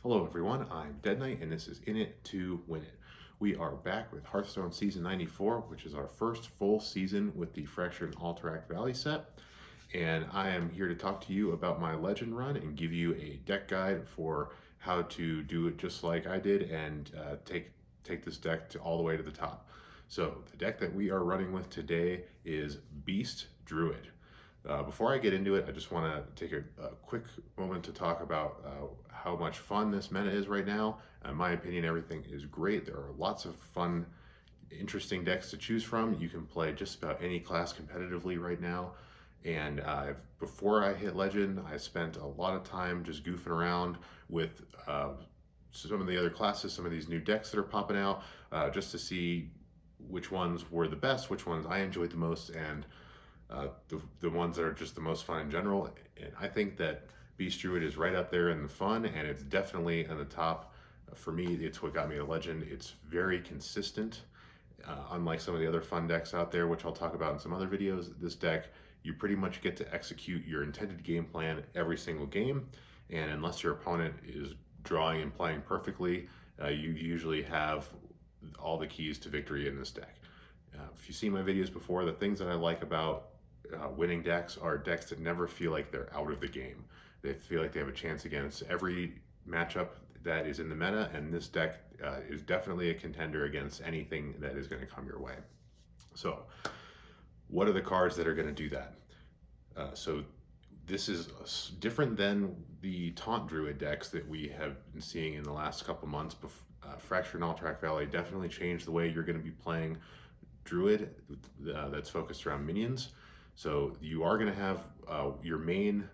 Hello everyone, I'm Dead Knight and this is In It to Win It. We are back with Hearthstone Season 94, which is our first full season with the Fractured Alterac Valley set. And I am here to talk to you about my Legend run and give you a deck guide for how to do it just like I did and take this deck to all the way to the top. So the deck that we are running with today is Beast Druid. Before I get into it, I just want to take a quick moment to talk about how much fun this meta is right now. In my opinion, everything is great. There are lots of fun, interesting decks to choose from. You can play just about any class competitively right now. And before I hit Legend, I spent a lot of time just goofing around with some of the other classes, some of these new decks that are popping out, just to see which ones were the best, which ones I enjoyed the most, and the ones that are just the most fun in general. And I think that Beast Druid is right up there in the fun, and it's definitely in the top. For me, it's what got me to Legend. It's very consistent. Unlike some of the other fun decks out there, which I'll talk about in some other videos, this deck, you pretty much get to execute your intended game plan every single game. And unless your opponent is drawing and playing perfectly, you usually have all the keys to victory in this deck. If you've seen my videos before, the things that I like about winning decks are decks that never feel like they're out of the game. They feel like they have a chance against every matchup that is in the meta, and this deck is definitely a contender against anything that is going to come your way. So, what are the cards that are going to do that? So this is different than the Taunt Druid decks that we have been seeing in the last couple months. Fractured and Alterac Valley definitely changed the way you're going to be playing Druid that's focused around minions. So you are going to have your main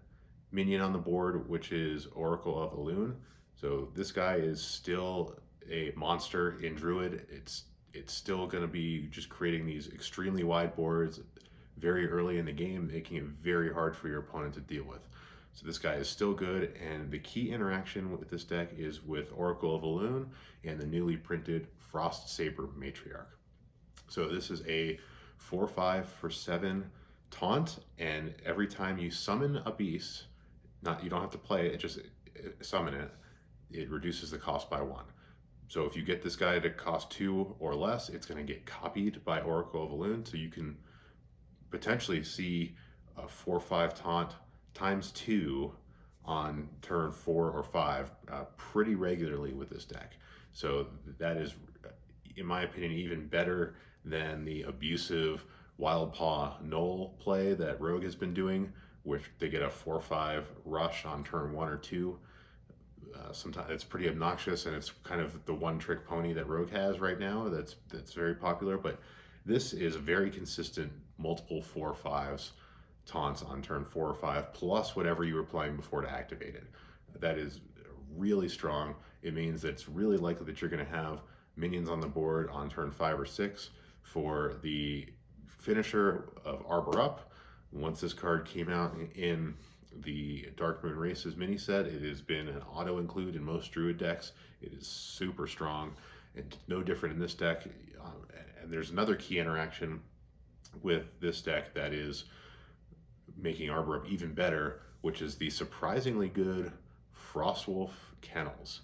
minion on the board, which is Oracle of Elune. So this guy is still a monster in Druid. It's still going to be just creating these extremely wide boards very early in the game, making it very hard for your opponent to deal with. So this guy is still good, and the key interaction with this deck is with Oracle of Elune and the newly printed Frostsaber Matriarch. So this is a 4/5 for 7 taunt, and every time you summon a beast, you don't have to play it, just summon it, it reduces the cost by 1. So if you get this guy to cost 2 or less, it's going to get copied by Oracle of Elune, so you can potentially see a 4/5 taunt times 2 on turn 4 or 5 pretty regularly with this deck. So that is, in my opinion, even better than the abusive Wild Paw Knoll play that Rogue has been doing, which they get a 4/5 rush on turn 1 or 2. Sometimes it's pretty obnoxious, and it's kind of the one-trick pony that Rogue has right now that's very popular. But this is a very consistent multiple 4/5s taunts on turn 4 or 5, plus whatever you were playing before to activate it. That is really strong. It means that it's really likely that you're going to have minions on the board on turn 5 or 6 for the finisher of Arbor Up. Once this card came out in the Dark Moon Races mini set, it has been an auto include in most Druid decks. It is super strong. It's no different in this deck. And there's another key interaction with this deck that is making Arbor Up even better, which is the surprisingly good Frostwolf Kennels.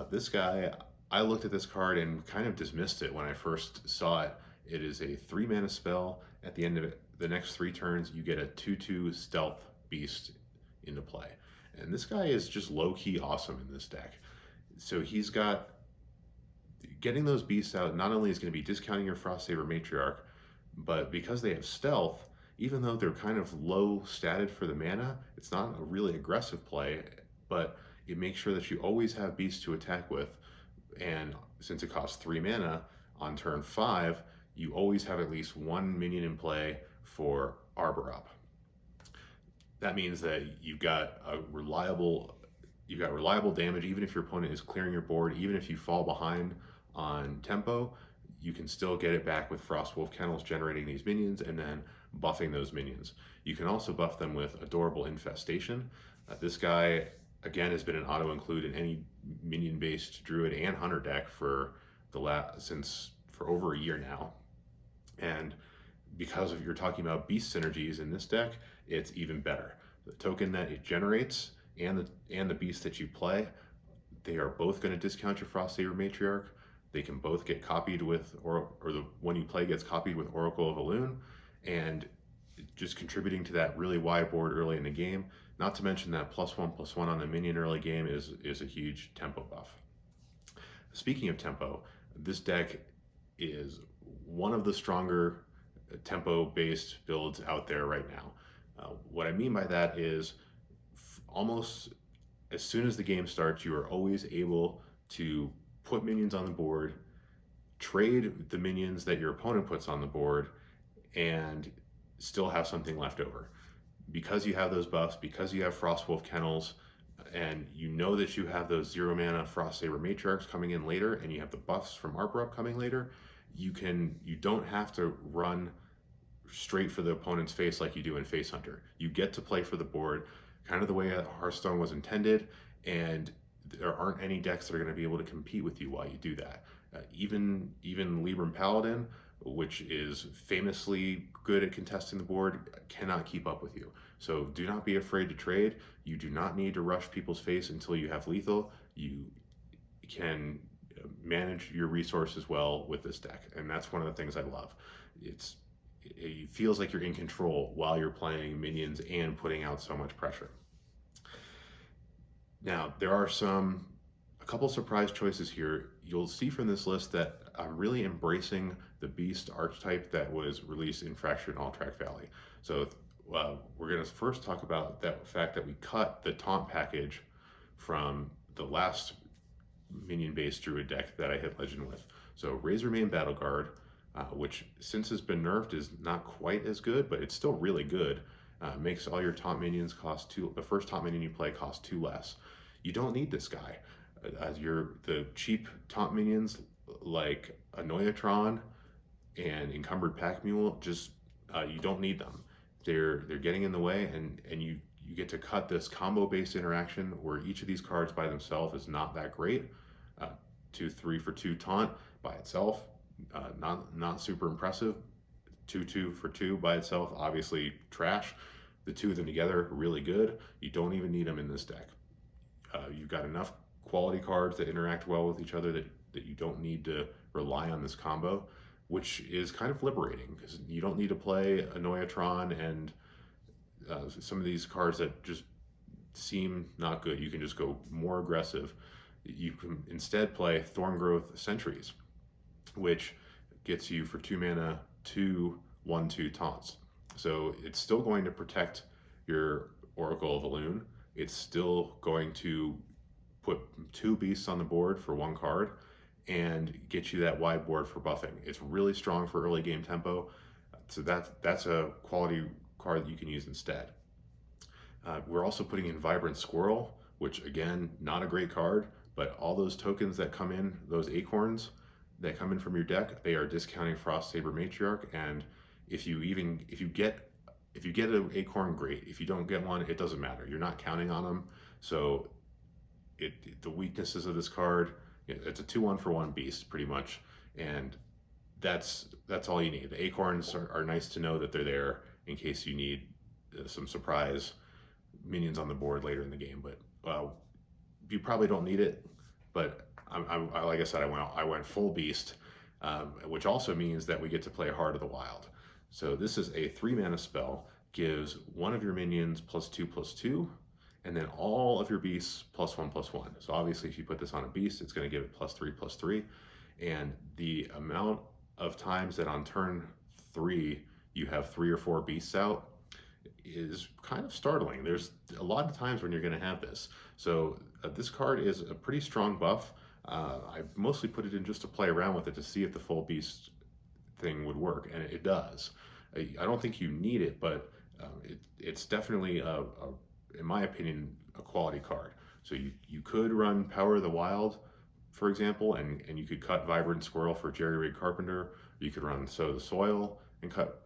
This guy, I looked at this card and kind of dismissed it when I first saw it. It is a 3-mana spell. At the end of the next 3 turns, you get a 2/2 stealth beast into play. And this guy is just low-key awesome in this deck. So he's got, getting those beasts out not only is going to be discounting your Frostsaber Matriarch, but because they have stealth, even though they're kind of low statted for the mana, it's not a really aggressive play, but it makes sure that you always have beasts to attack with. And since it costs 3 mana on turn 5, you always have at least 1 minion in play for Arbor Up. That means that you've got reliable damage. Even if your opponent is clearing your board, even if you fall behind on tempo, you can still get it back with Frostwolf Kennels generating these minions and then buffing those minions. You can also buff them with Adorable Infestation. This guy, again, has been an auto include in any minion-based Druid and Hunter deck for over a year now. And because you're talking about beast synergies in this deck, it's even better. The token that it generates and the beast that you play, They are both going to discount your Frostsaber Matriarch. They can both get copied with, or the one you play gets copied with Oracle of Elune, and just contributing to that really wide board early in the game. Not to mention that +1/+1 on the minion early game is a huge tempo buff. Speaking of tempo, this deck is one of the stronger tempo-based builds out there right now. What I mean by that is almost as soon as the game starts, you are always able to put minions on the board, trade the minions that your opponent puts on the board, and still have something left over. Because you have those buffs, because you have Frostwolf Kennels, and you know that you have those 0 mana Frostsaber Matriarchs coming in later, and you have the buffs from Arbor Up coming later, you don't have to run straight for the opponent's face like you do in Face Hunter. You get to play for the board, kind of the way Hearthstone was intended, and there aren't any decks that are going to be able to compete with you while you do that. Even Libram Paladin, which is famously good at contesting the board, cannot keep up with you. So do not be afraid to trade. You do not need to rush people's face until you have lethal. You can manage your resources well with this deck, and that's one of the things I love. It feels like you're in control while you're playing minions and putting out so much pressure. Now, there are a couple surprise choices here. You'll see from this list that I'm really embracing the Beast archetype that was released in Fractured and Alterac Valley. So we're going to first talk about that fact that we cut the taunt package from the last minion-based Druid deck that I hit Legend with. So Razormane Battle Guard, which since it's been nerfed is not quite as good, but it's still really good. Makes all your taunt minions cost 2, the first taunt minion you play costs 2 less. You don't need this guy. The cheap taunt minions like Annoyatron and Encumbered Pack Mule, just you don't need them. They're getting in the way, and you get to cut this combo-based interaction where each of these cards by themselves is not that great. 2/3 for 2 taunt by itself, not super impressive. 2/2 for 2 by itself, obviously trash. The two of them together, really good. You don't even need them in this deck. You've got enough quality cards that interact well with each other that you don't need to rely on this combo, which is kind of liberating because you don't need to play Annoyatron and some of these cards that just seem not good. You can just go more aggressive. You can instead play Thorngrowth Sentries, which gets you for 2 mana 2 1/2 taunts. So it's still going to protect your Oracle of Elune. It's still going to put 2 beasts on the board for 1 card and get you that wide board for buffing. It's really strong for early game tempo. So that's a quality card that you can use instead. We're also putting in Vibrant Squirrel, which again, not a great card, but all those tokens that come in, those acorns that come in from your deck, they are discounting Frostsaber Matriarch. And if you get an acorn, great. If you don't get one, it doesn't matter. You're not counting on them. So the weaknesses of this card, it's a 2/1 for 1 beast pretty much, and that's all you need. The acorns are nice to know that they're there in case you need some surprise minions on the board later in the game. But you probably don't need it. But I like I said, I went full beast, which also means that we get to play Heart of the Wild. So this is a 3 mana spell, gives one of your minions +2/+2, and then all of your beasts +1/+1. So obviously if you put this on a beast, it's going to give it +3/+3. And the amount of times that on turn 3 you have 3 or 4 beasts out is kind of startling. There's a lot of times when you're going to have this. So this card is a pretty strong buff. I mostly put it in just to play around with it to see if the full beast thing would work, and it does. I don't think you need it, but it's definitely, in my opinion, a quality card. So you could run Power of the Wild, for example, and you could cut Vibrant Squirrel for Jerry Rig Carpenter. You could run Sow the Soil and cut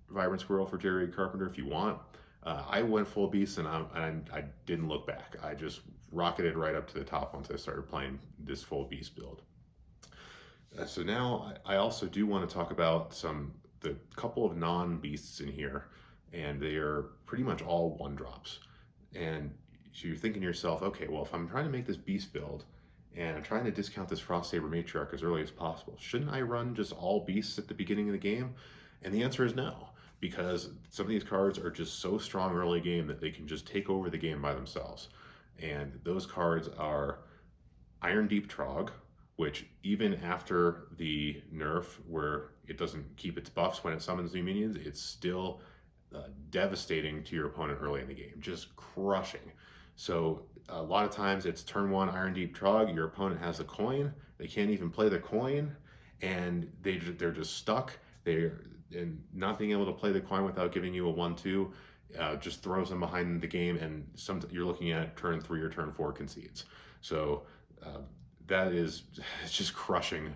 Vibrant Squirrel for Jerry Rig Carpenter if you want. I went full beast and I didn't look back. I just rocketed right up to the top once I started playing this full beast build. So now I also do want to talk about the couple of non-beasts in here, and they are pretty much all 1-drops. And you're thinking to yourself, okay, well, if I'm trying to make this beast build and I'm trying to discount this Frostsaber Matriarch as early as possible, shouldn't I run just all beasts at the beginning of the game? And the answer is no, because some of these cards are just so strong early game that they can just take over the game by themselves. And those cards are Irondeep Trogg, which even after the nerf where it doesn't keep its buffs when it summons new minions, it's still devastating to your opponent early in the game, just crushing. So a lot of times it's turn one Irondeep Trogg, your opponent has a coin, they can't even play the coin, and they're just stuck. And not being able to play the coin without giving you a 1-2 just throws them behind the game, and you're looking at turn 3 or turn 4 concedes. So that is it's just crushing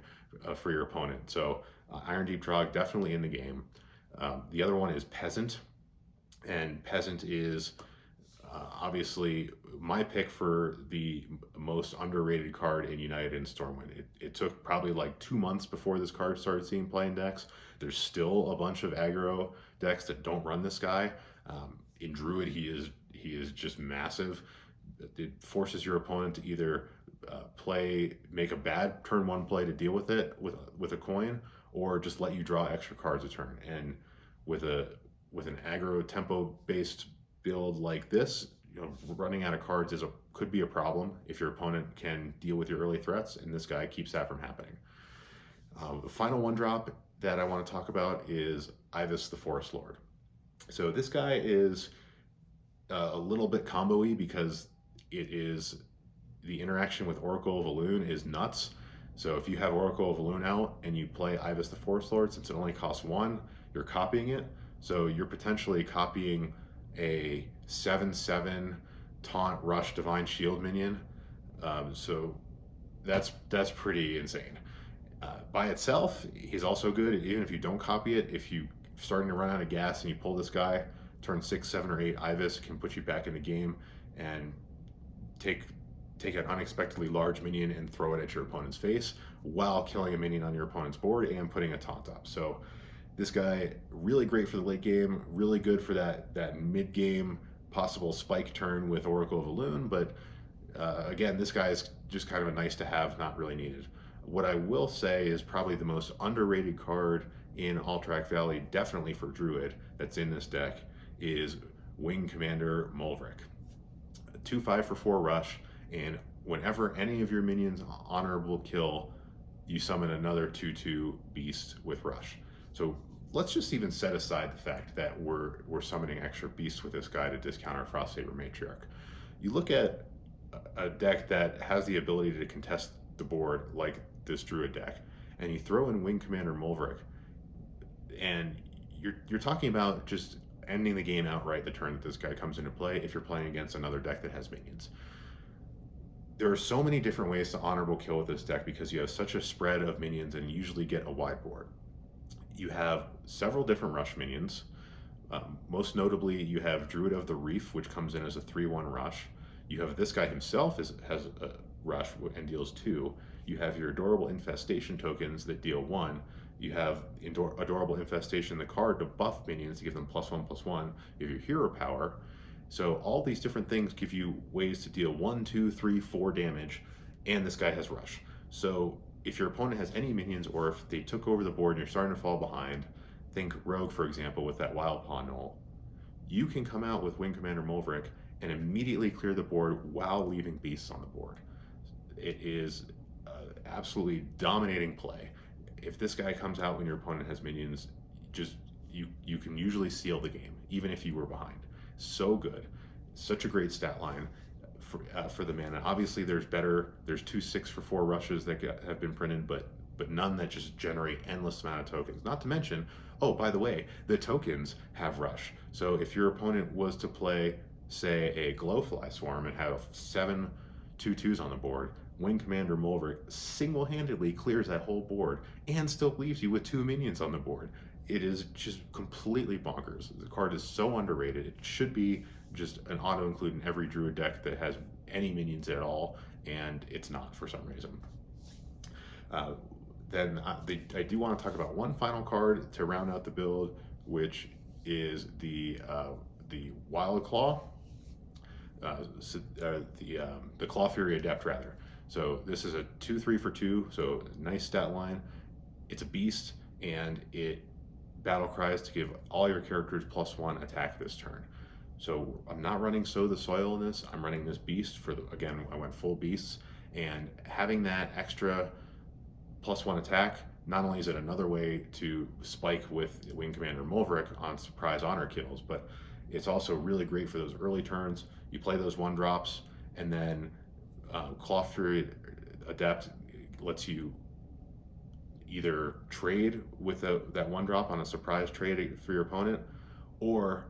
for your opponent. So Irondeep Trogg definitely in the game. The other one is Peasant, and Peasant is obviously my pick for the most underrated card in United and Stormwind. It took probably like 2 months before this card started seeing play in decks. There's still a bunch of aggro decks that don't run this guy. In Druid, he is just massive. It forces your opponent to either make a bad turn 1 play to deal with it with a coin, or just let you draw extra cards a turn. And with an aggro tempo based build like this, running out of cards could be a problem if your opponent can deal with your early threats, and this guy keeps that from happening. The final 1-drop that I want to talk about is Ivus the Forest Lord. So this guy is a little bit combo-y because the interaction with Oracle of Elune is nuts. So if you have Oracle of Elune out and you play Ivus the Forest Lord, since it only costs 1, you're copying it. So you're potentially copying a 7/7 taunt rush divine shield minion. So that's pretty insane. By itself, he's also good. Even if you don't copy it, if you starting to run out of gas and you pull this guy, turn 6, 7, or 8 Ivus can put you back in the game and take an unexpectedly large minion and throw it at your opponent's face while killing a minion on your opponent's board and putting a taunt up. So this guy, really great for the late game, really good for that mid-game possible spike turn with Oracle of Elune, but again, this guy is just kind of a nice to have, not really needed. What I will say is probably the most underrated card in Alterac Valley, definitely for Druid, that's in this deck, is Wing Commander Mulverick. 2/5 for 4 rush, and whenever any of your minions honorable kill, you summon another 2/2 beast with rush. So let's just even set aside the fact that we're summoning extra beasts with this guy to discount our Frostsaber Matriarch. You look at a deck that has the ability to contest the board like this Druid deck, and you throw in Wing Commander Mulverick, and you're talking about just ending the game outright the turn that this guy comes into play if you're playing against another deck that has minions. There are so many different ways to honorable kill with this deck because you have such a spread of minions and you usually get a wide board. You have several different rush minions. Most notably, you have Druid of the Reef, which comes in as a 3/1 rush. You have this guy himself has a rush and deals 2. You have your Adorable Infestation tokens that deal 1. You have Adorable Infestation, the card, to buff minions to give them +1/+1. You have your Hero Power. So all these different things give you ways to deal 1, 2, 3, 4 damage, and this guy has rush. So if your opponent has any minions, or if they took over the board and you're starting to fall behind, think Rogue, for example, with that Wild Paw Knoll, you can come out with Wing Commander Mulverick and immediately clear the board while leaving beasts on the board. It is absolutely dominating play. If this guy comes out when your opponent has minions, you can usually seal the game, even if you were behind. So good. Such a great stat line for the mana. Obviously, there's 2 6 for 4 rushes that have been printed, but none that just generate endless amount of tokens. Not to mention, oh, by the way, the tokens have rush. So if your opponent was to play, say, a Glowfly Swarm and have 7 2/2s on the board, Wing Commander Mulverick single-handedly clears that whole board and still leaves you with 2 minions on the board. It is just completely bonkers. The card is so underrated. It should be just an auto-include in every Druid deck that has any minions at all, and it's not for some reason. Then I do want to talk about one final card to round out the build, which is the Wild Claw. the Clawfury Adept rather. So this is a 2/3 for 2, so nice stat line. It's a beast, and it battle cries to give all your characters +1 attack this turn. So I'm not running Sow the Soil in this. I'm running this beast for again, I went full beasts, and having that extra +1 attack, not only is it another way to spike with Wing Commander Mulverick on surprise honor kills, but it's also really great for those early turns. You play those 1-drops, and then Clawfury Adept lets you either trade with that 1-drop on a surprise trade for your opponent, or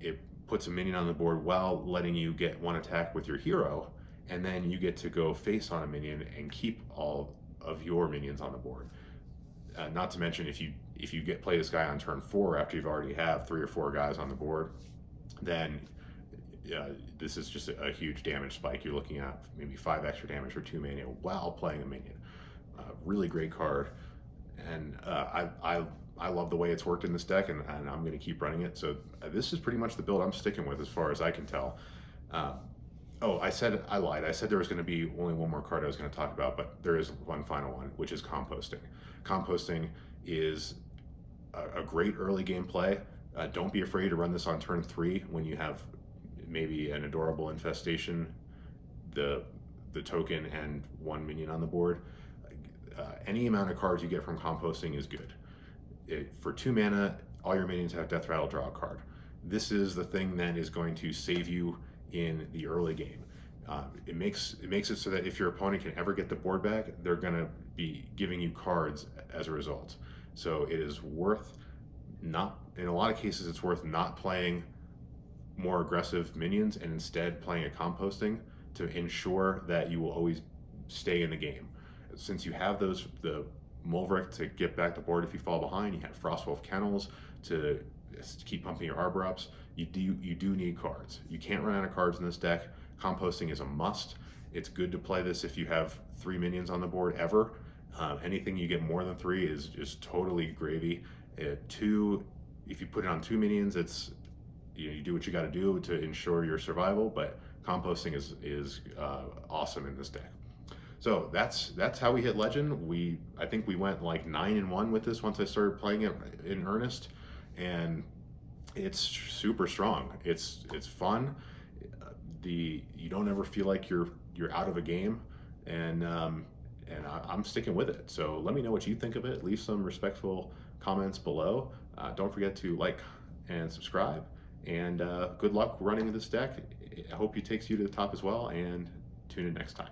it puts a minion on the board while letting you get 1 attack with your hero, and then you get to go face on a minion and keep all of your minions on the board. Not to mention, if you play this guy on turn 4 after you've already have 3 or 4 guys on the board, then this is just a huge damage spike. You're looking at maybe 5 extra damage for 2 mana while playing a minion. Really great card, and I love the way it's worked in this deck, and I'm going to keep running it. So this is pretty much the build I'm sticking with as far as I can tell. Oh, I lied. I said there was going to be only one more card I was going to talk about, but there is one final one, which is Composting. Composting is a great early game play. Don't be afraid to run this on turn 3 when you have maybe an adorable Infestation, the token, and 1 minion on the board. Any amount of cards you get from Composting is good. For 2 mana, all your minions have Death Rattle, draw a card. This is the thing that is going to save you in the early game. It makes it so that if your opponent can ever get the board back, they're going to be giving you cards as a result. So it is worth not, in a lot of cases, it's worth not playing more aggressive minions and instead playing a Composting to ensure that you will always stay in the game. Since you have the Mulverick to get back the board if you fall behind, you have Frostwolf Kennels to keep pumping your Arbor Ups. You do need cards. You can't run out of cards in this deck. Composting is a must. It's good to play this if you have 3 minions on the board ever. Anything you get more than 3 is just totally gravy. 2, if you put it on 2 minions, it's you do what you got to do to ensure your survival. But Composting is awesome in this deck. So that's how we hit Legend. I think we went like 9-1 with this once I started playing it in earnest, and it's super strong. It's fun. You don't ever feel like you're out of a game, and I'm sticking with it. So let me know what you think of it. Leave some respectful comments below. Don't forget to like and subscribe. And good luck running this deck. I hope it takes you to the top as well. And tune in next time.